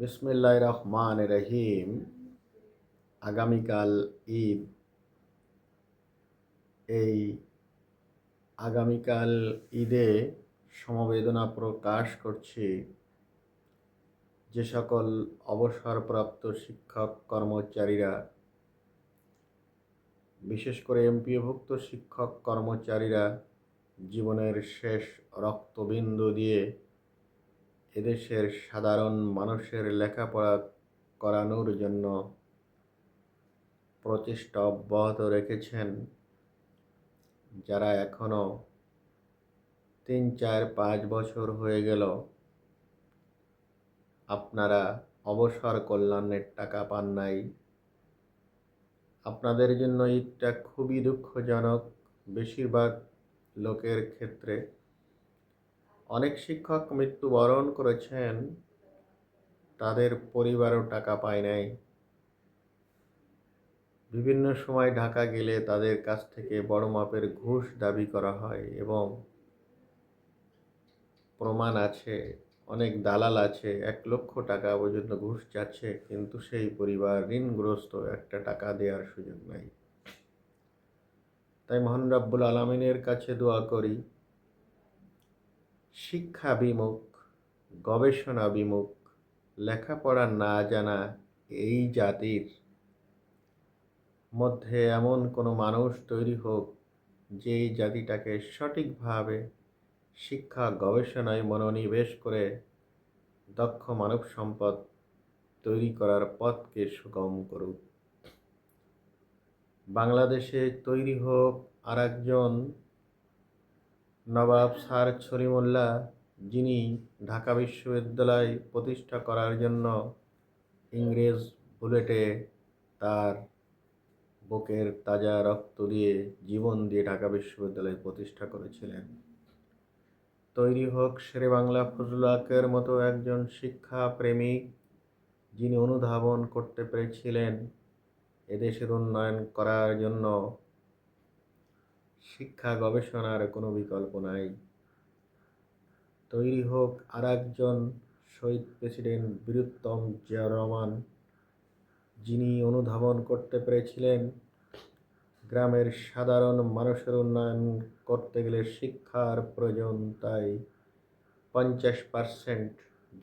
বিসমিল্লাহির রহমানির রহিম। আগামীকাল ঈদ। এই আগামীকাল ঈদে সমবেদনা প্রকাশ করছি যে সকল অবসরপ্রাপ্ত শিক্ষক কর্মচারীরা, বিশেষ করে এমপিওভুক্ত শিক্ষক কর্মচারীরা জীবনের শেষ রক্তবিন্দু দিয়ে এদেশের সাধারণ মানুষের লেখাপড়া করানোর জন্য প্রচেষ্টা অব্যাহত রেখেছেন, যারা এখনও 3, 4, 5 বছর হয়ে গেল আপনারা অবসর কল্যাণের টাকা পান নাই, আপনাদের জন্য ঈদটা খুবই দুঃখজনক। বেশিরভাগ লোকের ক্ষেত্রে অনেক শিক্ষক মৃত্যুবরণ করেছেন, তাদের পরিবারও টাকা পায় নাই। বিভিন্ন সময় ঢাকা গেলে তাদের কাছ থেকে বড় মাপের ঘুষ দাবি করা হয় এবং প্রমাণ আছে, অনেক দালাল আছে 1 লক্ষ টাকা পর্যন্ত ঘুষ চাচ্ছে, কিন্তু সেই পরিবার ঋণগ্রস্ত, একটা টাকা দেওয়ার সুযোগ নাই। তাই মহান রব্বুল আলামিনের কাছে দোয়া করি, শিক্ষা বিমুখ, গবেষণা বিমুখ, লেখাপড়া না জানা এই জাতির মধ্যে এমন কোনো মানুষ তৈরি হোক যে এই জাতিটাকে সঠিকভাবে শিক্ষা গবেষণায় মনোনিবেশ করে দক্ষ মানব সম্পদ তৈরি করার পথকে সুগম করুক। বাংলাদেশে তৈরি হোক আরেকজন নবাব স্যার ছলিমুল্লাহ, যিনি ঢাকা বিশ্ববিদ্যালয় প্রতিষ্ঠা করার জন্য ইংরেজ বুলেটে তার বুকের তাজা রক্ত দিয়ে, জীবন দিয়ে ঢাকা বিশ্ববিদ্যালয় প্রতিষ্ঠা করেছিলেন। তৈরি হোক শেরে বাংলা ফজলুল হকের মতো একজন শিক্ষা প্রেমিক, যিনি অনুধাবন করতে পেরেছিলেন এদেশের উন্নয়ন করার জন্য শিক্ষা গবেষণার কোনো বিকল্প নাই। তৈরি হোক আরেকজন শহীদ প্রেসিডেন্ট বীরুত্তম জিয়াউর রহমান, যিনি অনুধাবন করতে পেরেছিলেন গ্রামের সাধারণ মানুষের উন্নয়ন করতে গেলে শিক্ষার প্রয়োজন, তাই 50%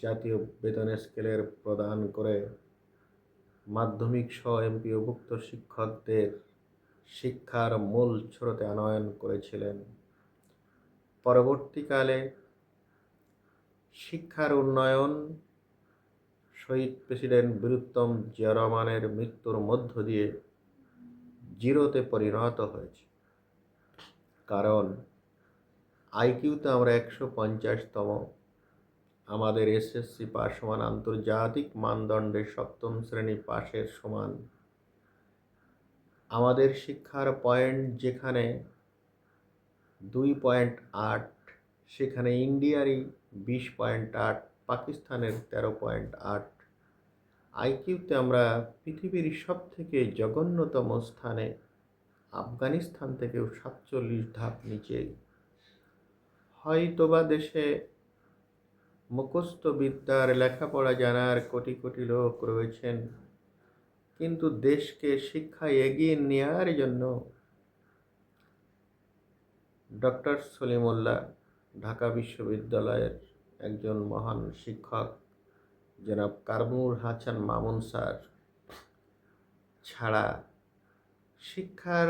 জাতীয় বেতন স্কেলের প্রদান করে মাধ্যমিক সহ এমপিওভুক্ত শিক্ষকদের শিক্ষার মূল স্রোতে আনয়ন করেছিলেন। পরবর্তীকালে শিক্ষার উন্নয়ন শহীদ প্রেসিডেন্ট বীরুত্তম জিয়া রহমানের মৃত্যুর মধ্য দিয়ে জিরোতে পরিণত হয়েছে। কারণ আইকিউতে আমরা 150তম, আমাদের এসএসসি পাস সমান আন্তর্জাতিক মানদণ্ডে 7ম শ্রেণী পাশের সমান। আমাদের শিক্ষার পয়েন্ট যেখানে 2.8, সেখানে ইন্ডিয়ারই 20.8, পাকিস্তানের 13.8। আইকিউতে আমরা পৃথিবীর সবথেকে জঘন্যতম স্থানে, আফগানিস্তান থেকেও 47 ধাপ নিচে। হয়তোবা দেশে মুখস্থ বিদ্যার লেখাপড়া জানার কোটি কোটি লোক রয়েছেন, কিন্তু দেশকে শিক্ষায় এগিয়ে নেওয়ার জন্য ডক্টর সলিমুল্লাহ, ঢাকা বিশ্ববিদ্যালয়ের একজন মহান শিক্ষক জনাব কামরুল হাসান মামুন স্যার ছাড়া শিক্ষার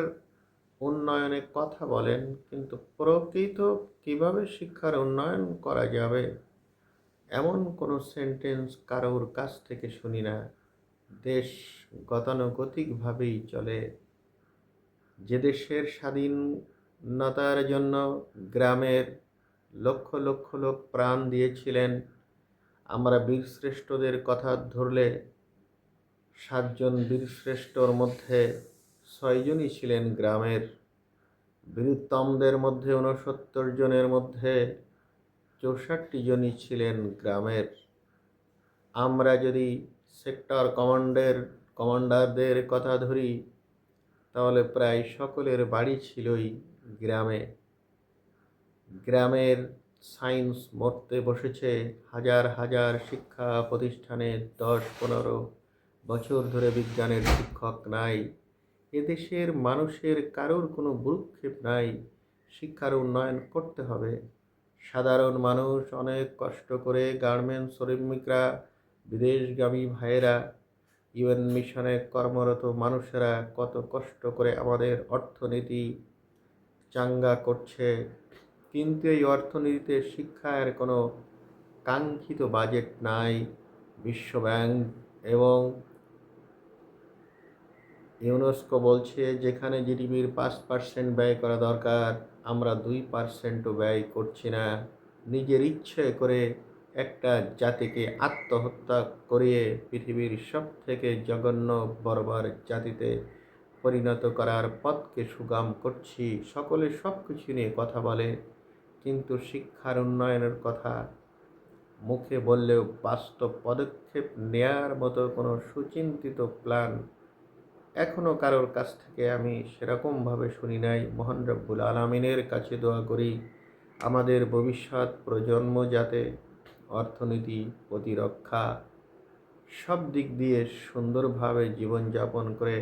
উন্নয়নে কথা বলেন, কিন্তু প্রকৃত কিভাবে শিক্ষার উন্নয়ন করা যাবে এমন কোনো সেন্টেন্স কারোর কাছ থেকে শুনি না। দেশ গতানুগতিকভাবেই চলে। যে দেশের স্বাধীনতার জন্য গ্রামের লক্ষ লক্ষ লোক প্রাণ দিয়েছিলেন, আমরা বীরশ্রেষ্ঠদের কথা ধরলে 7 জন বীরশ্রেষ্ঠর মধ্যে 6 জনই ছিলেন গ্রামের। বীরুত্তমদের মধ্যে 69 জনের মধ্যে 64 জনই ছিলেন গ্রামের। আমরা যদি সেক্টর কমান্ডারদের কথা ধরি, তাহলে প্রায় সকলের বাড়ি ছিলই গ্রামে। গ্রামের সায়েন্স মরতে বসেছে। হাজার হাজার শিক্ষা প্রতিষ্ঠানে 10-15 বছর ধরে বিজ্ঞানের শিক্ষক নাই। এদেশের মানুষের কারোর কোনো ভ্রূক্ষেপ নাই। শিক্ষার উন্নয়ন করতে হবে। সাধারণ মানুষ অনেক কষ্ট করে, গার্মেন্টস শ্রমিকরা, বিদেশগামী ভাইয়েরা, ইউএন মিশনে কর্মরত মানুষেরা কত কষ্ট করে আমাদের অর্থনীতি চাঙ্গা করছে। কিন্তু এই অর্থনীতিতে শিক্ষার কোনো কাঙ্ক্ষিত বাজেট নাই। বিশ্বব্যাংক এবং ইউনেস্কো বলছে যেখানে জিডিপির 5% ব্যয় করা দরকার, আমরা 2%ও ব্যয় করছি না। নিজের ইচ্ছে করে একটা জাতিকে আত্মহত্যা করিয়ে পৃথিবীর সবথেকে জঘন্য বর্বর জাতিতে পরিণত করার পথকে সুগম করছি। সকলে সব কিছু নিয়ে কথা বলে, কিন্তু শিক্ষার উন্নয়নের কথা মুখে বললেও বাস্তব পদক্ষেপ নেয়ার মতো কোনো সুচিন্তিত প্ল্যান এখনও কারোর কাছ থেকে আমি সেরকমভাবে শুনি নাই। মহান রব্বুল আলামিনের কাছে দোয়া করি আমাদের ভবিষ্যৎ প্রজন্ম যাতে অর্থনীতি, প্রতিরক্ষা সব দিক দিয়ে সুন্দরভাবে জীবনযাপন করে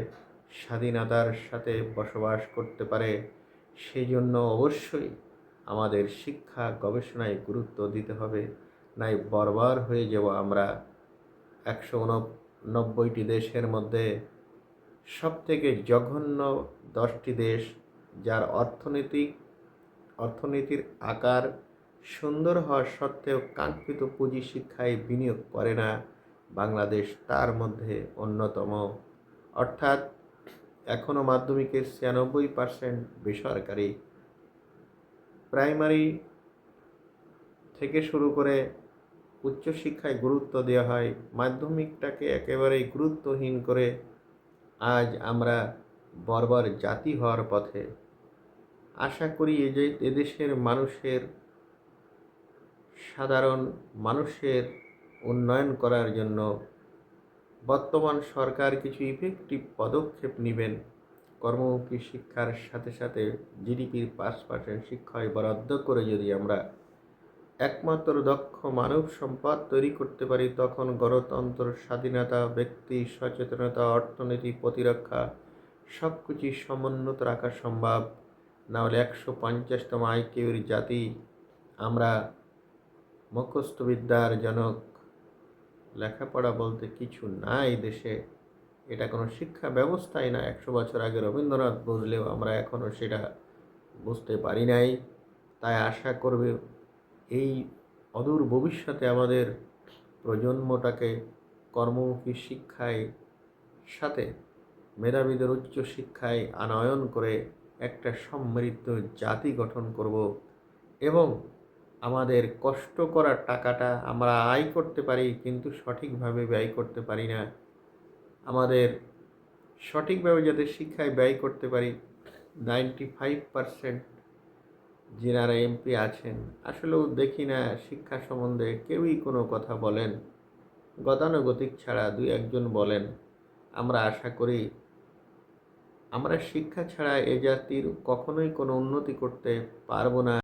স্বাধীনতার সাথে বসবাস করতে পারে। সেই জন্য অবশ্যই আমাদের শিক্ষা গবেষণায় গুরুত্ব দিতে হবে, নাই বর্বর হয়ে যাব আমরা। 190টি দেশের মধ্যে সবথেকে জঘন্য 10টি দেশ, যার অর্থনীতির আকার সুন্দর হওয়া সত্ত্বেও কাঙ্ক্ষিত পুঁজি শিক্ষায় বিনিয়োগ করে না, বাংলাদেশ তার মধ্যে অন্যতম। অর্থাৎ এখনও মাধ্যমিকের 96% বেসরকারি। প্রাইমারি থেকে শুরু করে উচ্চশিক্ষায় গুরুত্ব দেওয়া হয়, মাধ্যমিকটাকে একেবারেই গুরুত্বহীন করে আজ আমরা বর্বর জাতি হওয়ার পথে। আশা করি এদেশের মানুষের, সাধারণ মানুষের উন্নয়ন করার জন্য বর্তমান সরকার কিছু ইফেক্টিভ পদক্ষেপ নেবেন। কর্মমুখী শিক্ষার সাথে সাথে জিডিপির 5% শিক্ষায় বরাদ্দ করে যদি আমরা একমাত্র দক্ষ মানব সম্পদ তৈরি করতে পারি, তখন গণতন্ত্র, স্বাধীনতা, ব্যক্তি সচেতনতা, অর্থনীতি, প্রতিরক্ষা সব কিছুই সমুন্নত রাখা সম্ভব। নাহলে 150তম আইকিউর জাতি আমরা, মুখস্থবিদ্যার জনক, লেখাপড়া বলতে কিছু নাই দেশে। এটা কোনো শিক্ষা ব্যবস্থাই না। 100 বছর আগে রবীন্দ্রনাথ বুঝলেও আমরা এখনও সেটা বুঝতে পারি নাই। তাই আশা করবে এই অদূর ভবিষ্যতে আমাদের প্রজন্মটাকে কর্মমুখী শিক্ষায় সাথে মেধাবীদের উচ্চ শিক্ষায় আনয়ন করে একটা সমৃদ্ধ জাতি গঠন করব এবং আমাদের কষ্ট করা টাকাটা আমরা আয় করতে পারি, কিন্তু সঠিকভাবে ব্যয় করতে পারি না। আমাদের সঠিকভাবে যাতে শিক্ষায় ব্যয় করতে পারি, 95% যিনারা এমপি আছেন আসলেও দেখি না শিক্ষা সম্বন্ধে কেউই কোনো কথা বলেন, গতানুগতিক ছাড়া 2-1জন বলেন। আমরা আশা করি আমরা শিক্ষা ছাড়া এ জাতির কখনোই কোনো উন্নতি করতে পারবো না।